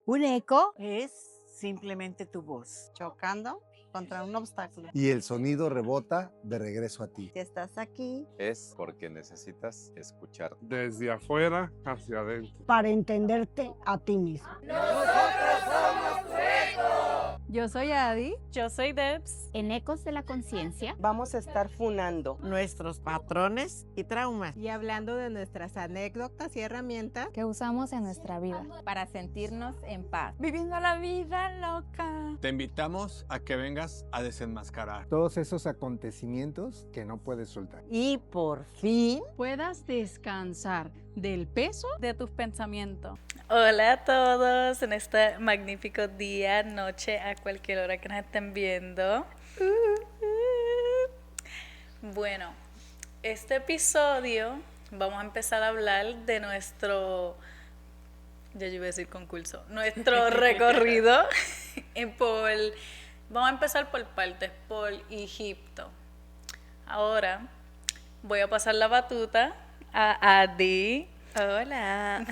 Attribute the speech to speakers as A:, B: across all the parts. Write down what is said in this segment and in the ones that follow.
A: Un eco
B: es simplemente tu voz.
C: Chocando contra un obstáculo.
D: Y el sonido rebota de regreso a ti.
C: Si estás aquí,
E: es porque necesitas escuchar.
F: Desde afuera hacia adentro.
A: para entenderte a ti mismo.
G: Yo soy Adi.
H: Yo soy Debs.
I: En Ecos de la Conciencia
J: vamos a estar funando
B: nuestros patrones y traumas.
C: y hablando de nuestras anécdotas y herramientas
G: Que usamos en nuestra vida.
I: para sentirnos en paz.
H: Viviendo la vida loca.
K: Te invitamos a que vengas a desenmascarar
D: Todos esos acontecimientos que no puedes soltar.
B: Y por fin,
G: Puedas descansar del peso
H: De tus pensamientos. Hola a todos en este magnífico día, noche, a cualquier hora que nos estén viendo. Bueno, este episodio vamos a empezar a hablar de nuestro, ya yo iba a decir concurso, nuestro recorrido vamos a empezar por partes, por Egipto. Ahora voy a pasar la batuta a Adi. Hola.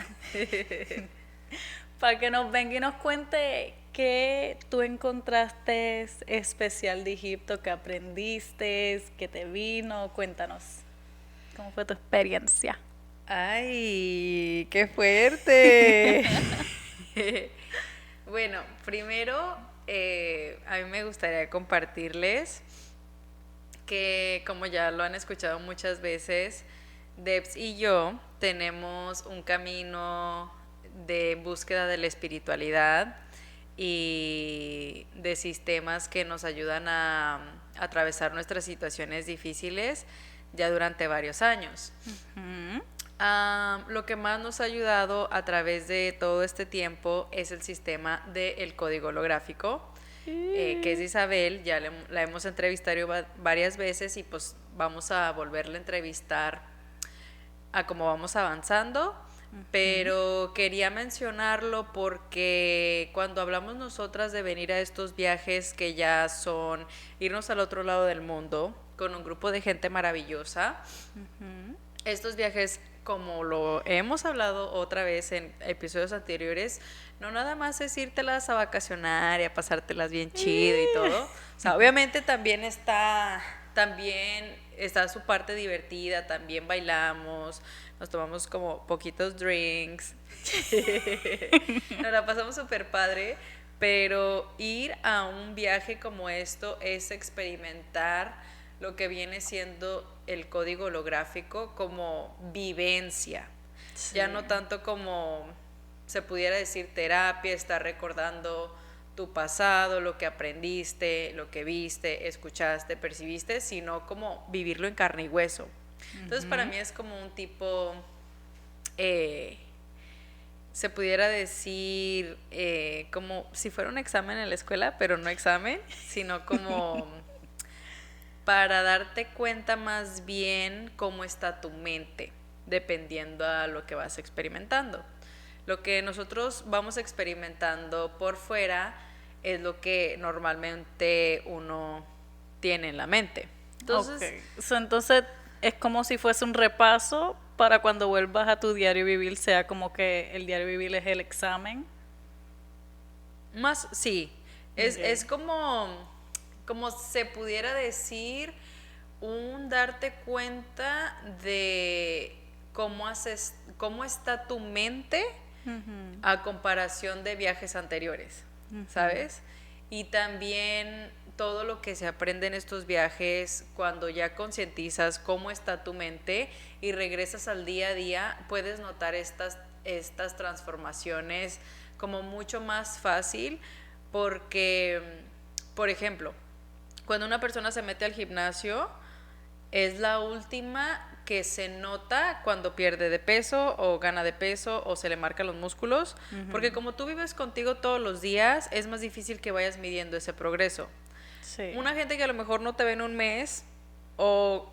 H: Para que nos venga y nos cuente qué tú encontraste especial de Egipto, qué aprendiste, qué te vino. Cuéntanos. ¿Cómo fue tu experiencia?
L: ¡Ay, qué fuerte! Bueno, primero a mí me gustaría compartirles que, como ya lo han escuchado muchas veces, Debs y yo tenemos un camino de búsqueda de la espiritualidad y de sistemas que nos ayudan a atravesar nuestras situaciones difíciles ya durante varios años. Lo que más nos ha ayudado a través de todo este tiempo es el sistema del código holográfico, que es Isabel. Ya la hemos entrevistado varias veces y pues vamos a volverla a entrevistar a cómo vamos avanzando, pero quería mencionarlo porque cuando hablamos nosotras de venir a estos viajes que ya son irnos al otro lado del mundo con un grupo de gente maravillosa, estos viajes, como lo hemos hablado otra vez en episodios anteriores, no nada más es írtelas a vacacionar y a pasártelas bien chido y todo. O sea, obviamente también está su parte divertida, también bailamos, nos tomamos como poquitos drinks, nos la pasamos súper padre, pero ir a un viaje como esto es experimentar lo que viene siendo el código holográfico como vivencia, ya no tanto como se pudiera decir terapia, estar recordando tu pasado, lo que aprendiste, lo que viste, escuchaste, percibiste, sino como vivirlo en carne y hueso. Entonces para mí es como un tipo, se pudiera decir, como si fuera un examen en la escuela, pero no examen, sino como para darte cuenta más bien cómo está tu mente, dependiendo a lo que vas experimentando. Lo que nosotros vamos experimentando por fuera es lo que normalmente uno tiene en la mente.
H: Entonces, entonces es como si fuese un repaso para cuando vuelvas a tu diario vivir, sea como que el diario vivir es el examen.
L: Más, sí. Es como se pudiera decir, un darte cuenta de cómo está tu mente a comparación de viajes anteriores, ¿sabes? Y también todo lo que se aprende en estos viajes, cuando ya concientizas cómo está tu mente y regresas al día a día, puedes notar estas transformaciones como mucho más fácil, porque, por ejemplo, cuando una persona se mete al gimnasio, es la última que se nota cuando pierde de peso o gana de peso o se le marcan los músculos, porque como tú vives contigo todos los días, es más difícil que vayas midiendo ese progreso.
H: Sí.
L: Una gente que a lo mejor no te ve en un mes o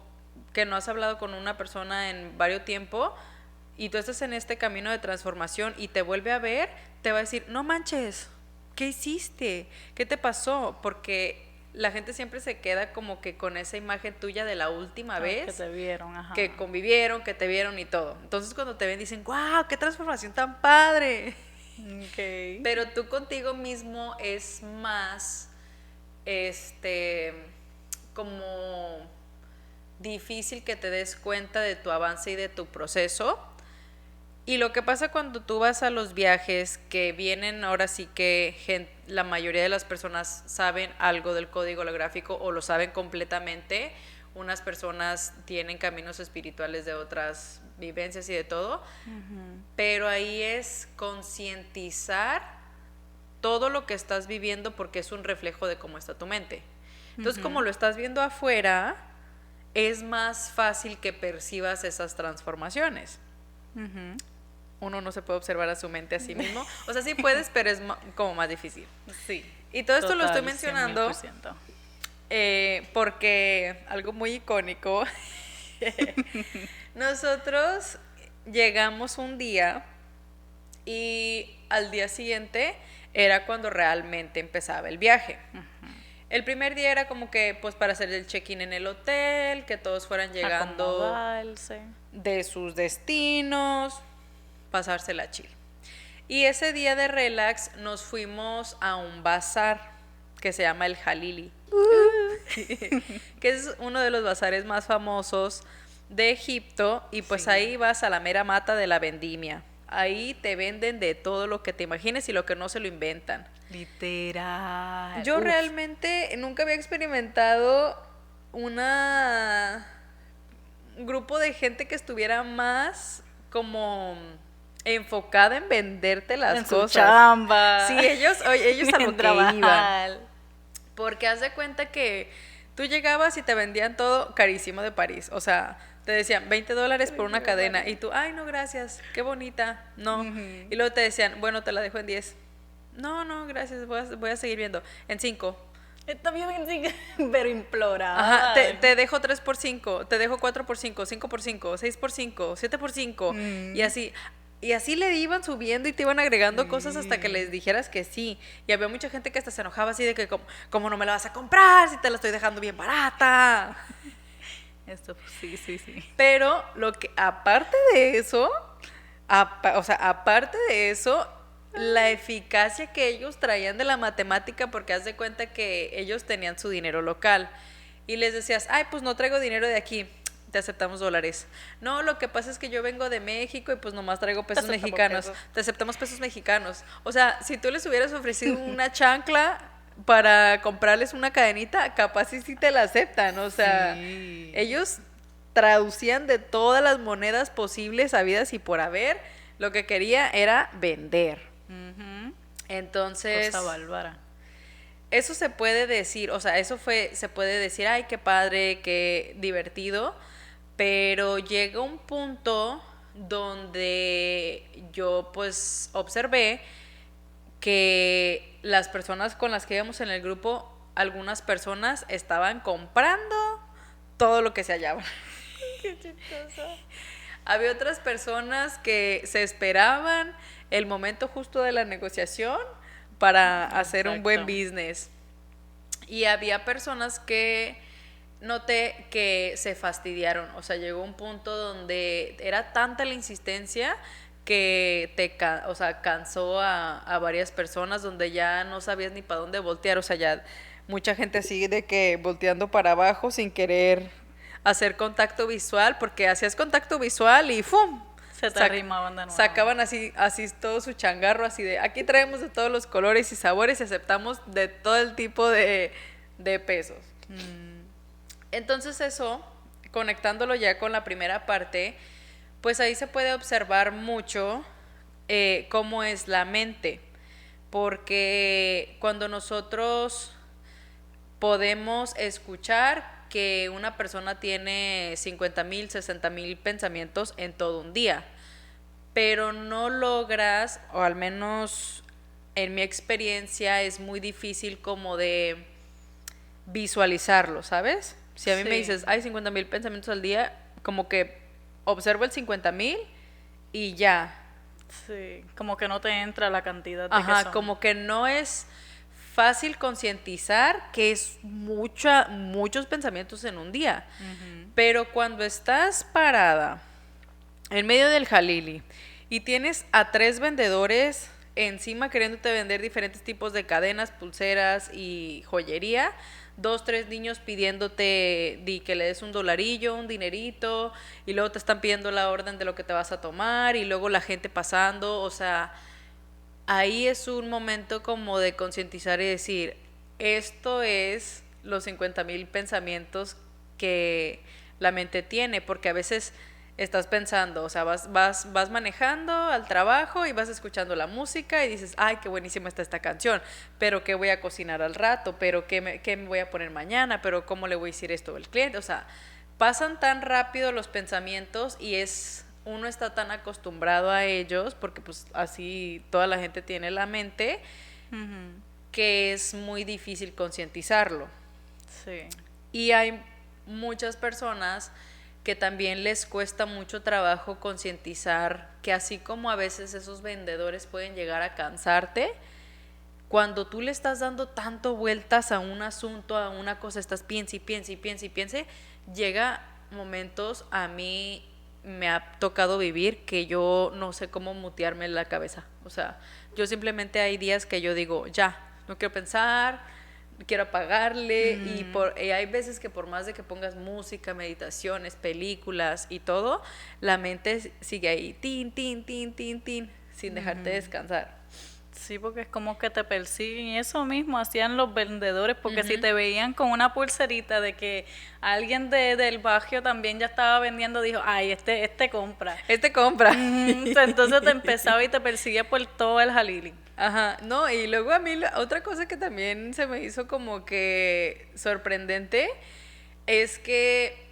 L: que no has hablado con una persona en varios tiempo y tú estás en este camino de transformación y te vuelve a ver, te va a decir, no manches, ¿qué hiciste? ¿Qué te pasó? Porque la gente siempre se queda como que con esa imagen tuya de la última vez
H: que te vieron,
L: que convivieron, que te vieron y todo. Entonces cuando te ven dicen, ¡wow! ¡Qué transformación tan padre!
H: Ok.
L: Pero tú contigo mismo es más, como difícil que te des cuenta de tu avance y de tu proceso. Y lo que pasa cuando tú vas a los viajes, que vienen ahora sí que la mayoría de las personas saben algo del código holográfico o lo saben completamente. Unas personas tienen caminos espirituales de otras vivencias y de todo. Pero ahí es concientizar todo lo que estás viviendo porque es un reflejo de cómo está tu mente. Entonces, como lo estás viendo afuera, es más fácil que percibas esas transformaciones. Uno no se puede observar a su mente a sí mismo. O sea, sí puedes, pero es como más difícil.
H: Sí.
L: Y todo esto lo estoy
H: Total,
L: mencionando
H: 100%.
L: porque algo muy icónico. Nosotros llegamos un día y al día siguiente era cuando realmente empezaba el viaje. El primer día era como que pues para hacer el check-in en el hotel, que todos fueran llegando
H: Acomodarse.
L: de sus destinos, pasársela chill. Y ese día de relax nos fuimos a un bazar que se llama el Jalili, que es uno de los bazares más famosos de Egipto, y pues ahí vas a la mera mata de la vendimia. Ahí te venden de todo lo que te imagines y lo que no se lo inventan.
H: Literal.
L: Yo realmente nunca había experimentado un grupo de gente que estuviera más como enfocada en venderte las
H: en
L: cosas.
H: su chamba.
L: Sí, ellos a lo
H: en
L: que
H: trabajar.
L: iban. Porque haz de cuenta que tú llegabas y te vendían todo carísimo de París. O sea, te decían $20 por una cadena y tú, ay, no, gracias, qué bonita. No. Y luego te decían, bueno, te la dejo en 10. No, gracias, voy a seguir viendo. En 5.
H: Está bien, sí, pero implora.
L: Ajá, te dejo 3 por 5, te dejo 4 por 5, 5 por 5, 6 por 5, 7 por 5. Y así. Y así le iban subiendo y te iban agregando cosas hasta que les dijeras que sí. Y había mucha gente que hasta se enojaba así de que, ¿cómo no me la vas a comprar si te la estoy dejando bien barata?
H: Esto, sí.
L: Pero lo que, aparte de eso, la eficacia que ellos traían de la matemática, porque haz de cuenta que ellos tenían su dinero local. Y les decías, ay, pues no traigo dinero de aquí. Te aceptamos dólares. No, lo que pasa es que yo vengo de México y pues nomás traigo pesos mexicanos. Te aceptamos pesos mexicanos. O sea, si tú les hubieras ofrecido una chancla para comprarles una cadenita, capaz sí te la aceptan. O sea, ellos traducían de todas las monedas posibles, habidas y por haber. Lo que quería era vender. Entonces,
H: cosa bárbara.
L: Eso se puede decir, o sea, se puede decir, ay, qué padre, qué divertido. Pero llega un punto donde yo pues observé que las personas con las que íbamos en el grupo, algunas personas estaban comprando todo lo que se hallaba. Qué chistoso. Había otras personas que se esperaban el momento justo de la negociación para hacer un buen business. Y había personas que noté que se fastidiaron, o sea, llegó un punto donde era tanta la insistencia que cansó a varias personas, donde ya no sabías ni para dónde voltear, o sea, ya mucha gente así de que volteando para abajo sin querer hacer contacto visual, porque hacías contacto visual y ¡fum!
H: Se te arrimaban de nuevo.
L: Sacaban así todo su changarro, así de, aquí traemos de todos los colores y sabores y aceptamos de todo el tipo de pesos. Entonces eso, conectándolo ya con la primera parte, pues ahí se puede observar mucho cómo es la mente, porque cuando nosotros podemos escuchar que una persona tiene 50,000, 60,000 pensamientos en todo un día, pero no logras, o al menos en mi experiencia es muy difícil como de visualizarlo, ¿sabes? Si a mí me dices, hay 50,000 pensamientos al día, como que observo el 50,000 y ya.
H: Sí, como que no te entra la cantidad de
L: Ajá,
H: que son.
L: como que no es fácil concientizar que es muchos pensamientos en un día. Pero cuando estás parada en medio del Jalili y tienes a 3 vendedores encima queriéndote vender diferentes tipos de cadenas, pulseras y joyería. 2, 3 niños pidiéndote que le des $1, un dinerito, y luego te están pidiendo la orden de lo que te vas a tomar, y luego la gente pasando. O sea, ahí es un momento como de concientizar y decir, esto es los 50,000 pensamientos que la mente tiene, porque a veces estás pensando, o sea, vas manejando al trabajo y vas escuchando la música y dices, ay, qué buenísima está esta canción, pero qué voy a cocinar al rato, pero qué me voy a poner mañana, pero cómo le voy a decir esto al cliente. O sea, pasan tan rápido los pensamientos y uno está tan acostumbrado a ellos, porque pues así toda la gente tiene la mente, que es muy difícil concientizarlo.
H: Sí.
L: Y hay muchas personas que también les cuesta mucho trabajo concientizar que así como a veces esos vendedores pueden llegar a cansarte, cuando tú le estás dando tanto vueltas a un asunto, a una cosa, estás piense y piense y piense y piense, llega momentos, a mí me ha tocado vivir que yo no sé cómo mutearme la cabeza. O sea, yo simplemente hay días que yo digo, ya, no quiero pensar, quiero apagarle, y hay veces que por más de que pongas música, meditaciones, películas y todo, la mente sigue ahí, tin, tin, tin, tin, tin, sin dejarte descansar.
H: Sí, porque es como que te persiguen, y eso mismo hacían los vendedores, porque si te veían con una pulserita de que alguien del barrio también ya estaba vendiendo, dijo, ay, este compra.
L: Este compra.
H: Entonces te empezaba y te perseguía por todo el Jalili.
L: Ajá, no, y luego a mí otra cosa que también se me hizo como que sorprendente es que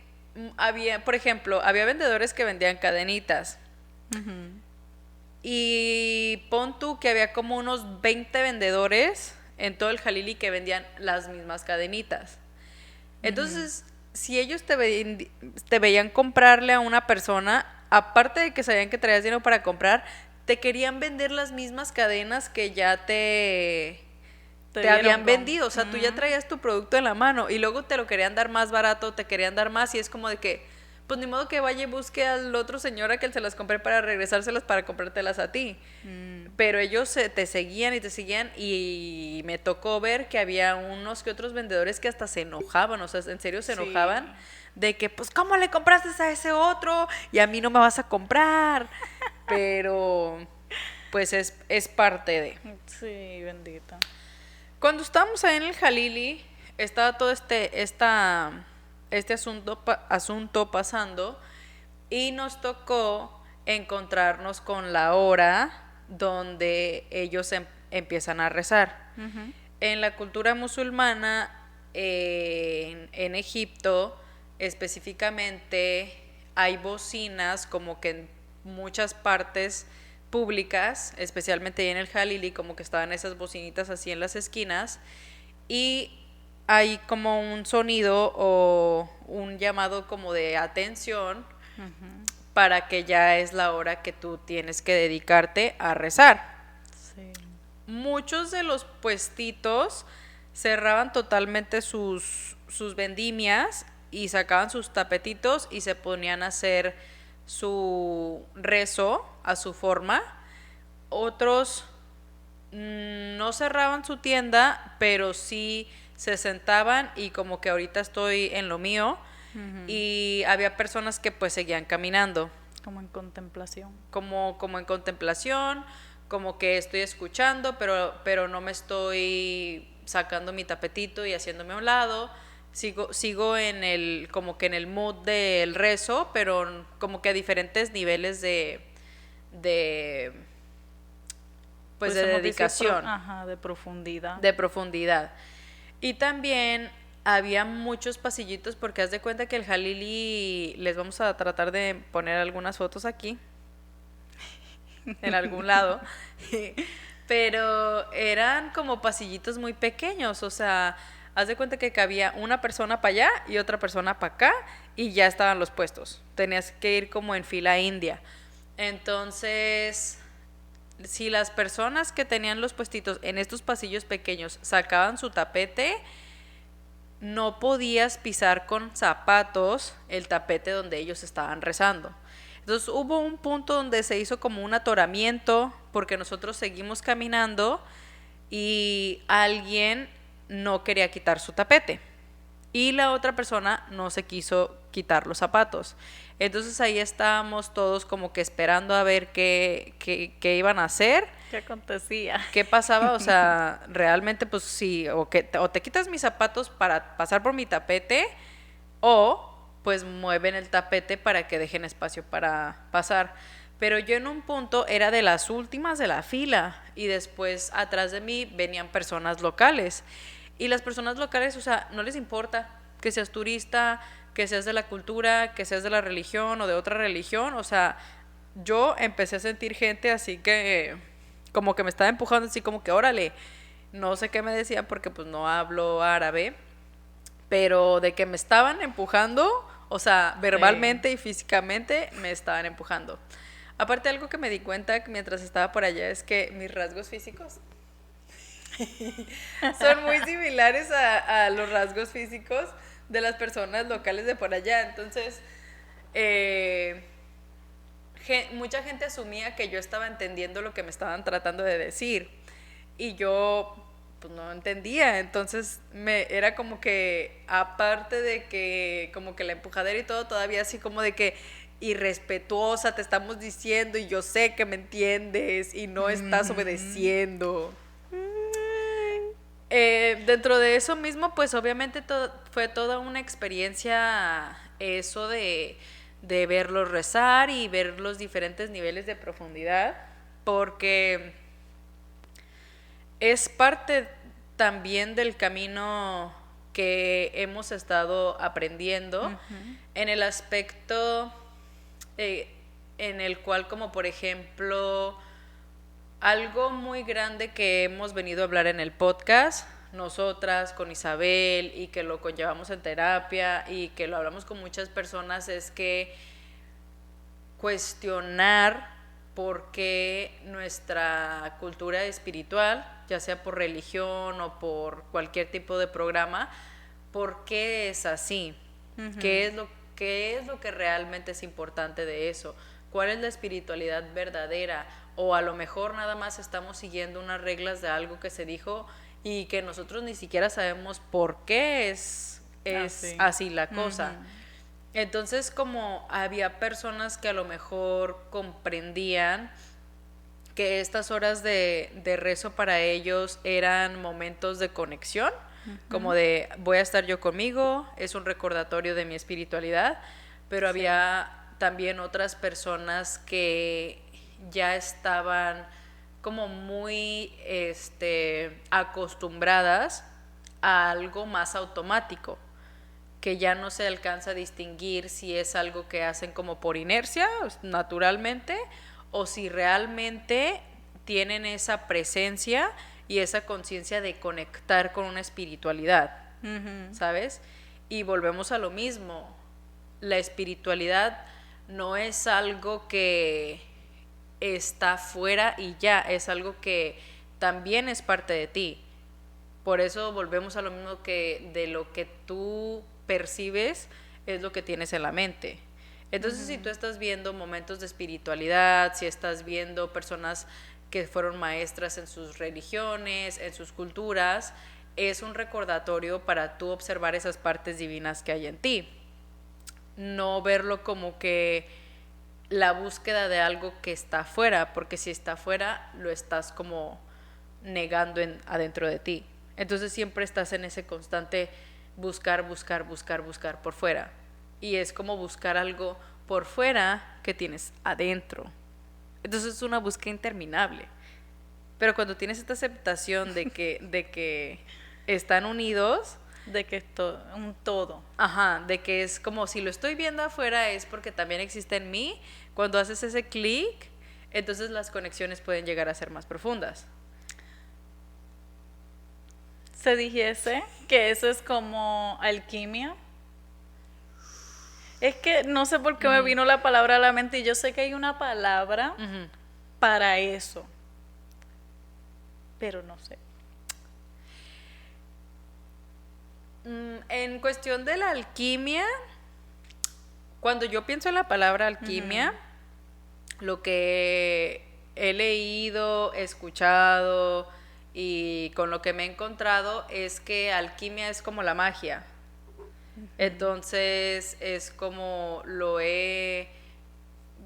L: había, por ejemplo, había vendedores que vendían cadenitas. Y pon tú que había como unos 20 vendedores en todo el Jalili que vendían las mismas cadenitas. Entonces, si ellos te veían comprarle a una persona, aparte de que sabían que traías dinero para comprar, te querían vender las mismas cadenas que ya te habían vendido. O sea, tú ya traías tu producto en la mano y luego te lo querían dar más barato, te querían dar más, y es como de que, pues ni modo que vaya y busque al otro señor a que él se las compré para regresárselas para comprártelas a ti. Pero ellos te seguían y te seguían, y me tocó ver que había unos que otros vendedores que hasta se enojaban, o sea, en serio se enojaban, de que, pues, ¿cómo le compraste a ese otro? Y a mí no me vas a comprar. Pero, pues, es parte de.
H: Sí, bendita.
L: Cuando estábamos ahí en el Jalili, estaba todo este asunto pasando, y nos tocó encontrarnos con la hora donde ellos empiezan a rezar. En la cultura musulmana, en Egipto específicamente, hay bocinas como que en muchas partes públicas, especialmente ahí en el Jalili, como que estaban esas bocinitas así en las esquinas, y hay como un sonido o un llamado como de atención para que ya es la hora que tú tienes que dedicarte a rezar.
H: Sí.
L: Muchos de los puestitos cerraban totalmente sus vendimias y sacaban sus tapetitos y se ponían a hacer su rezo a su forma. Otros no cerraban su tienda, pero sí se sentaban y como que ahorita estoy en lo mío, y había personas que pues seguían caminando.
H: Como en contemplación.
L: Como en contemplación, como que estoy escuchando, pero no me estoy sacando mi tapetito y haciéndome a un lado. Sigo en el mood del rezo, pero como que a diferentes niveles de dedicación.
H: De profundidad.
L: De profundidad. Y también había muchos pasillitos, porque haz de cuenta que el Jalili, les vamos a tratar de poner algunas fotos aquí, en algún lado, pero eran como pasillitos muy pequeños, o sea, haz de cuenta que cabía una persona para allá y otra persona para acá, y ya estaban los puestos, tenías que ir como en fila india. Entonces, si las personas que tenían los puestitos en estos pasillos pequeños sacaban su tapete, no podías pisar con zapatos el tapete donde ellos estaban rezando. Entonces hubo un punto donde se hizo como un atoramiento porque nosotros seguimos caminando y alguien no quería quitar su tapete y la otra persona no se quiso quitar los zapatos. Entonces ahí estábamos todos como que esperando a ver qué iban a hacer.
H: ¿Qué acontecía?
L: ¿Qué pasaba? O sea, realmente pues sí, o te quitas mis zapatos para pasar por mi tapete o pues mueven el tapete para que dejen espacio para pasar. Pero yo en un punto era de las últimas de la fila y después atrás de mí venían personas locales. Y las personas locales, o sea, no les importa que seas turista, que seas de la cultura, que seas de la religión o de otra religión. O sea, yo empecé a sentir gente así que como que me estaba empujando, así como que órale, no sé qué me decían porque pues no hablo árabe, pero de que me estaban empujando, o sea, verbalmente y físicamente me estaban empujando. Aparte, algo que me di cuenta mientras estaba por allá es que mis rasgos físicos son muy similares a los rasgos físicos de las personas locales de por allá. Entonces, mucha gente asumía que yo estaba entendiendo lo que me estaban tratando de decir y yo pues no entendía. Entonces era como que aparte de que como que la empujadera y todo, todavía así como de que irrespetuosa te estamos diciendo y yo sé que me entiendes y no estás obedeciendo. Dentro de eso mismo pues obviamente fue toda una experiencia eso de verlos rezar y ver los diferentes niveles de profundidad, porque es parte también del camino que hemos estado aprendiendo en el aspecto en el cual, como por ejemplo, algo muy grande que hemos venido a hablar en el podcast, nosotras con Isabel, y que lo conllevamos en terapia y que lo hablamos con muchas personas, es que cuestionar por qué nuestra cultura espiritual, ya sea por religión o por cualquier tipo de programa, ¿por qué es así? ¿Qué es lo que realmente es importante de eso? ¿Cuál es la espiritualidad verdadera? O a lo mejor nada más estamos siguiendo unas reglas de algo que se dijo y que nosotros ni siquiera sabemos por qué es así la cosa. Entonces, como había personas que a lo mejor comprendían que estas horas de rezo para ellos eran momentos de conexión, como de voy a estar yo conmigo, es un recordatorio de mi espiritualidad, pero había también otras personas que ya estaban como muy acostumbradas a algo más automático, que ya no se alcanza a distinguir si es algo que hacen como por inercia, naturalmente, o si realmente tienen esa presencia y esa conciencia de conectar con una espiritualidad, ¿sabes? Y volvemos a lo mismo, la espiritualidad no es algo que está fuera y ya, es algo que también es parte de ti. Por eso volvemos a lo mismo, que de lo que tú percibes es lo que tienes en la mente. Entonces, si tú estás viendo momentos de espiritualidad, si estás viendo personas que fueron maestras en sus religiones, en sus culturas, es un recordatorio para tú observar esas partes divinas que hay en ti. No verlo como que la búsqueda de algo que está afuera, porque si está afuera lo estás como negando adentro de ti. Entonces siempre estás en ese constante buscar por fuera. Y es como buscar algo por fuera que tienes adentro. Entonces es una búsqueda interminable. Pero cuando tienes esta aceptación de que están unidos,
H: de que es un todo.
L: Ajá, de que es como si lo estoy viendo afuera es porque también existe en mí. Cuando haces ese clic, entonces las conexiones pueden llegar a ser más profundas.
H: Se dijese que eso es como alquimia. Es que no sé por qué me vino la palabra a la mente y yo sé que hay una palabra para eso, pero no sé.
L: En cuestión de la alquimia, cuando yo pienso en la palabra alquimia, lo que he leído, escuchado y con lo que me he encontrado es que alquimia es como la magia. Entonces es como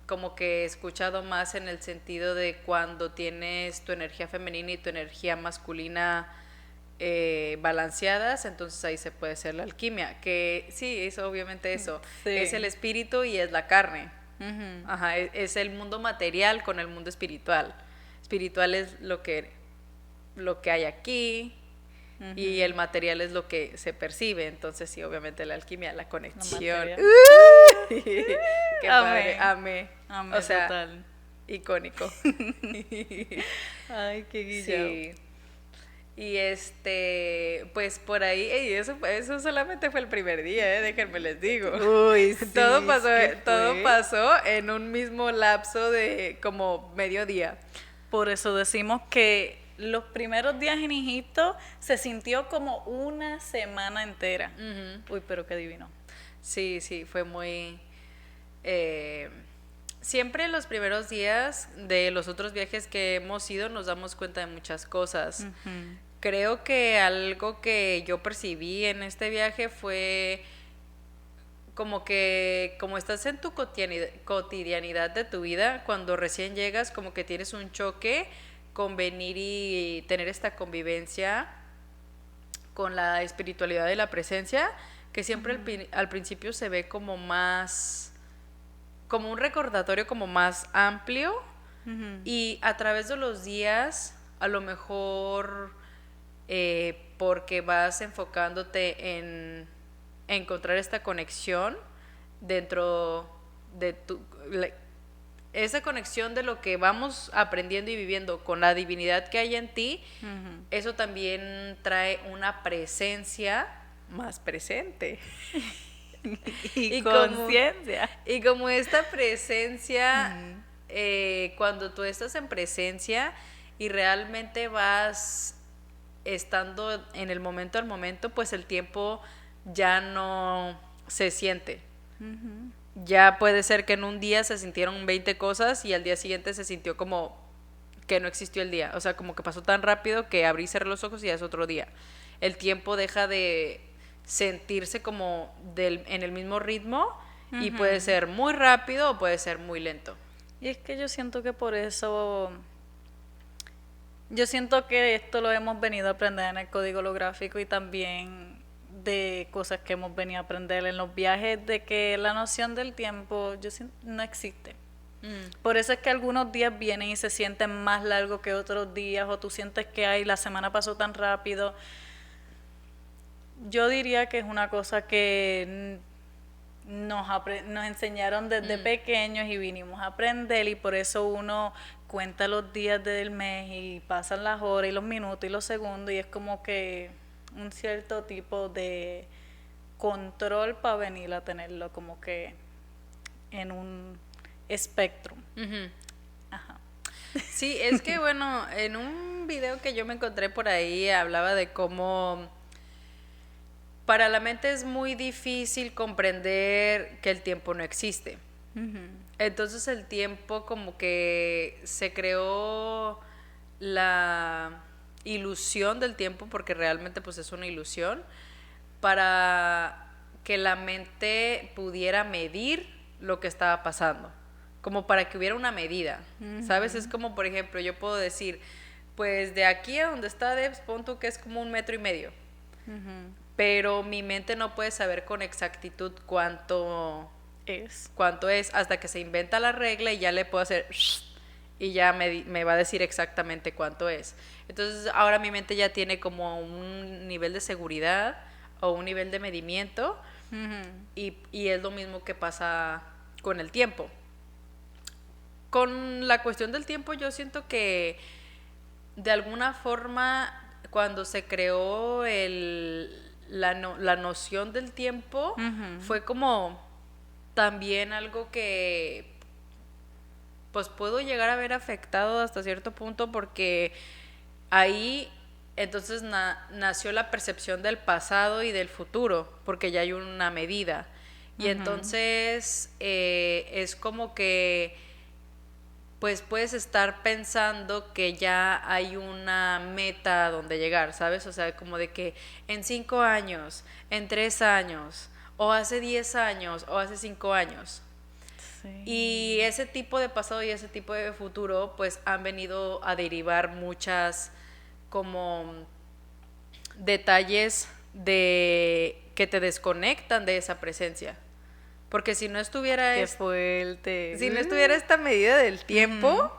L: como que he escuchado más en el sentido de cuando tienes tu energía femenina y tu energía masculina balanceadas, entonces ahí se puede hacer la alquimia, que sí, es obviamente eso,
H: Sí.
L: es el espíritu y es la carne.
H: Ujú.
L: Ajá, es el mundo material con el mundo espiritual. Espiritual es lo que hay aquí y el material es lo que se percibe. Entonces sí, obviamente la alquimia, la conexión.
H: material.
L: Qué
H: Amé.
L: padre, amé.
H: Amé,
L: O sea,
H: total.
L: icónico.
H: Ay, qué guillao.
L: Sí. Y pues por ahí, eso solamente fue el primer día, déjenme les digo.
H: Uy, sí,
L: todo pasó,
H: ¿qué
L: todo
H: fue?
L: pasó en un mismo lapso de como mediodía.
H: Por eso decimos que los primeros días en Egipto se sintió como una semana entera. Uy, pero qué divino.
L: Sí, sí, fue muy... siempre los primeros días de los otros viajes que hemos ido nos damos cuenta de muchas cosas. Creo que algo que yo percibí en este viaje fue como estás en tu cotidianidad de tu vida, cuando recién llegas, como que tienes un choque con venir y tener esta convivencia con la espiritualidad y la presencia, que siempre al principio se ve como más, como un recordatorio como más amplio, y a través de los días, a lo mejor porque vas enfocándote en encontrar esta conexión dentro de esa conexión de lo que vamos aprendiendo y viviendo con la divinidad que hay en ti, eso también trae una presencia más presente.
H: Y
L: como-
H: conciencia.
L: Y como esta presencia, cuando tú estás en presencia y realmente vas estando en el momento al momento, pues el tiempo ya no se siente. Ya puede ser que en un día se sintieron 20 cosas y al día siguiente se sintió como que no existió el día. O sea, como que pasó tan rápido que abrí y cerré los ojos y ya es otro día. El tiempo deja de sentirse como en el mismo ritmo y puede ser muy rápido o puede ser muy lento.
H: Y es que yo siento que por eso, yo siento que esto lo hemos venido a aprender en el código holográfico y también de cosas que hemos venido a aprender en los viajes, de que la noción del tiempo no existe. Por eso es que algunos días vienen y se sienten más largos que otros días, o tú sientes que la semana pasó tan rápido. Yo diría que es una cosa que nos enseñaron desde pequeños y vinimos a aprender, y por eso uno cuenta los días del mes y pasan las horas y los minutos y los segundos, y es como que un cierto tipo de control para venir a tenerlo como que en un espectro. Ajá.
L: Sí, es que bueno, en un video que yo me encontré por ahí hablaba de cómo para la mente es muy difícil comprender que el tiempo no existe. Entonces el tiempo, como que se creó la ilusión del tiempo, porque realmente pues es una ilusión, para que la mente pudiera medir lo que estaba pasando, como para que hubiera una medida, ¿sabes? Es como, por ejemplo, yo puedo decir, pues de aquí a donde está Debs, pon tú que es como 1,5 metros, pero mi mente no puede saber con exactitud cuánto es hasta que se inventa la regla y ya le puedo hacer y ya me va a decir exactamente cuánto es. Entonces ahora mi mente ya tiene como un nivel de seguridad o un nivel de medimiento, y es lo mismo que pasa con el tiempo. Con la cuestión del tiempo, yo siento que de alguna forma cuando se creó la noción del tiempo, fue como también algo que pues puedo llegar a ver afectado hasta cierto punto, porque ahí entonces nació la percepción del pasado y del futuro, porque ya hay una medida. Y entonces es como que pues puedes estar pensando que ya hay una meta a donde llegar, ¿sabes? O sea, como de que en 5 años, en 3 años, o hace 10 años, o hace 5 años.
H: Sí.
L: Y ese tipo de pasado y ese tipo de futuro, pues han venido a derivar muchas como detalles de que te desconectan de esa presencia. Porque si no estuviera
H: Qué fuerte.
L: si no estuviera esta medida del tiempo,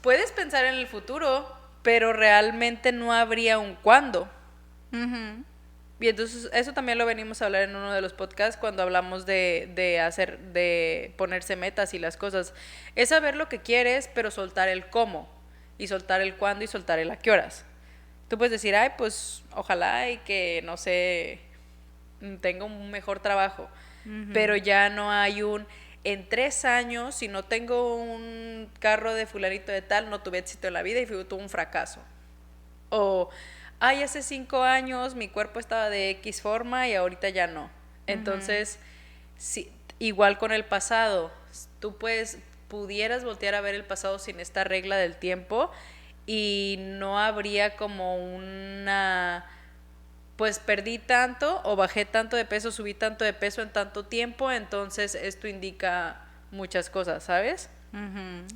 L: puedes pensar en el futuro, pero realmente no habría un cuándo. Y entonces eso también lo venimos a hablar en uno de los podcasts cuando hablamos de ponerse metas y las cosas. Es saber lo que quieres, pero soltar el cómo, y soltar el cuándo y soltar el a qué horas. Tú puedes decir, ay, pues ojalá y que, no sé, tenga un mejor trabajo. Pero ya no hay en 3 años, si no tengo un carro de fulanito de tal, no tuve éxito en la vida y tuve un fracaso. O, ay, hace 5 años mi cuerpo estaba de X forma y ahorita ya no. Entonces, sí, igual con el pasado, tú pudieras voltear a ver el pasado sin esta regla del tiempo y no habría como una... pues perdí tanto o bajé tanto de peso, subí tanto de peso en tanto tiempo, entonces esto indica muchas cosas, ¿sabes?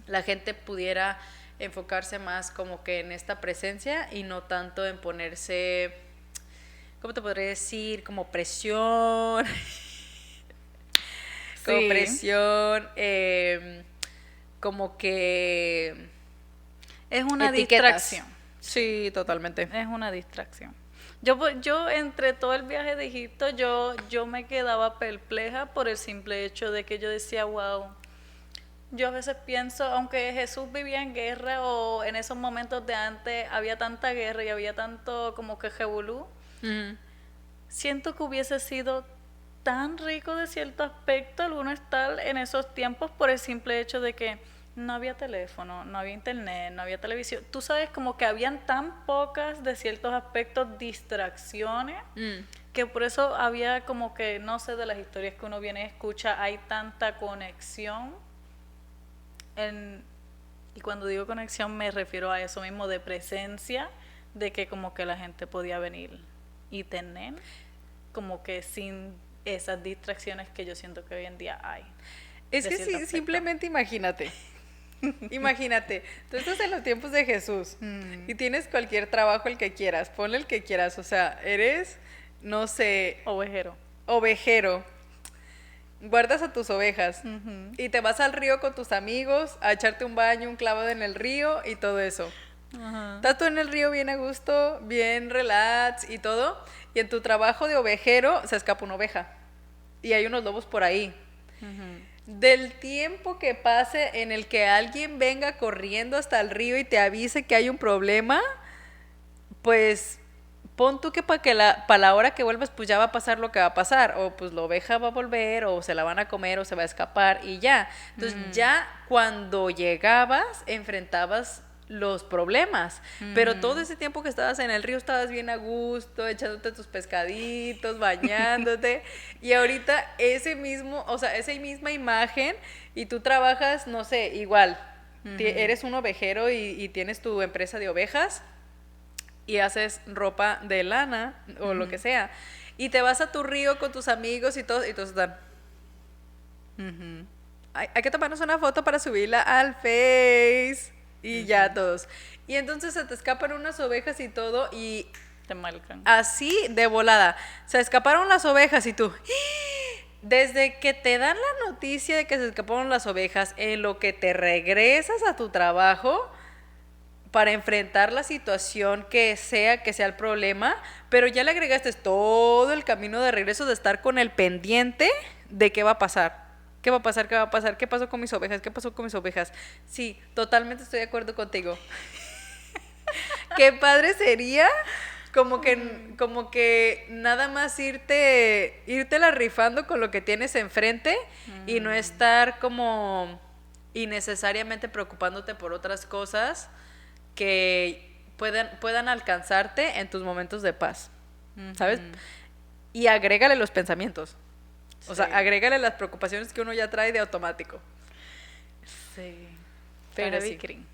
L: La gente pudiera enfocarse más como que en esta presencia y no tanto en ponerse, ¿cómo te podría decir? Como presión, como
H: Sí.
L: presión, como que
H: Es una
L: etiquetas.
H: distracción.
L: Sí, totalmente.
H: Es una distracción. Yo entre todo el viaje de Egipto, yo me quedaba perpleja por el simple hecho de que yo decía, wow, yo a veces pienso, aunque Jesús vivía en guerra o en esos momentos de antes había tanta guerra y había tanto como que revolú, siento que hubiese sido tan rico de cierto aspecto alguno estar en esos tiempos por el simple hecho de que no había teléfono, no había internet, no había televisión. Tú sabes, como que habían tan pocas de ciertos aspectos distracciones que por eso había como que, no sé, de las historias que uno viene y escucha, hay tanta conexión. Y cuando digo conexión me refiero a eso mismo de presencia, de que como que la gente podía venir y tener, como que sin esas distracciones que yo siento que hoy en día hay.
L: Es
H: de
L: que
H: cierto aspecto.
L: simplemente imagínate. Imagínate, tú estás en los tiempos de Jesús y tienes cualquier trabajo, el que quieras, ponle el que quieras, o sea, eres, no sé, ovejero, guardas a tus ovejas y te vas al río con tus amigos a echarte un baño, un clavado en el río y todo eso. Estás tú en el río bien a gusto, bien relax y todo, y en tu trabajo de ovejero se escapa una oveja y hay unos lobos por ahí. Del tiempo que pase en el que alguien venga corriendo hasta el río y te avise que hay un problema, pues pon tú que para la hora que vuelvas pues ya va a pasar lo que va a pasar, o pues la oveja va a volver, o se la van a comer, o se va a escapar y ya. Entonces ya cuando llegabas enfrentabas los problemas, pero todo ese tiempo que estabas en el río estabas bien a gusto, echándote tus pescaditos, bañándote, y ahorita esa misma imagen, y tú trabajas, no sé, igual, eres un ovejero y tienes tu empresa de ovejas, y haces ropa de lana, o lo que sea, y te vas a tu río con tus amigos y todos están... Hay que tomarnos una foto para subirla al Face... Y ya todos. Y entonces se te escapan unas ovejas y todo y...
H: te marcan.
L: Así de volada. Se escaparon las ovejas y tú... Desde que te dan la noticia de que se escaparon las ovejas, en lo que te regresas a tu trabajo para enfrentar la situación que sea el problema, pero ya le agregaste todo el camino de regreso de estar con el pendiente de qué va a pasar. ¿Qué va a pasar? ¿Qué va a pasar? ¿Qué pasó con mis ovejas? ¿Qué pasó con mis ovejas? Sí, totalmente estoy de acuerdo contigo. Qué padre sería como que nada más irtela rifando con lo que tienes enfrente y no estar como innecesariamente preocupándote por otras cosas que puedan alcanzarte en tus momentos de paz, ¿sabes? Y agrégale los pensamientos. O sea, agrégale las preocupaciones que uno ya trae de automático.
H: Sí.
L: Pero
H: heavy
L: sí.
H: cream.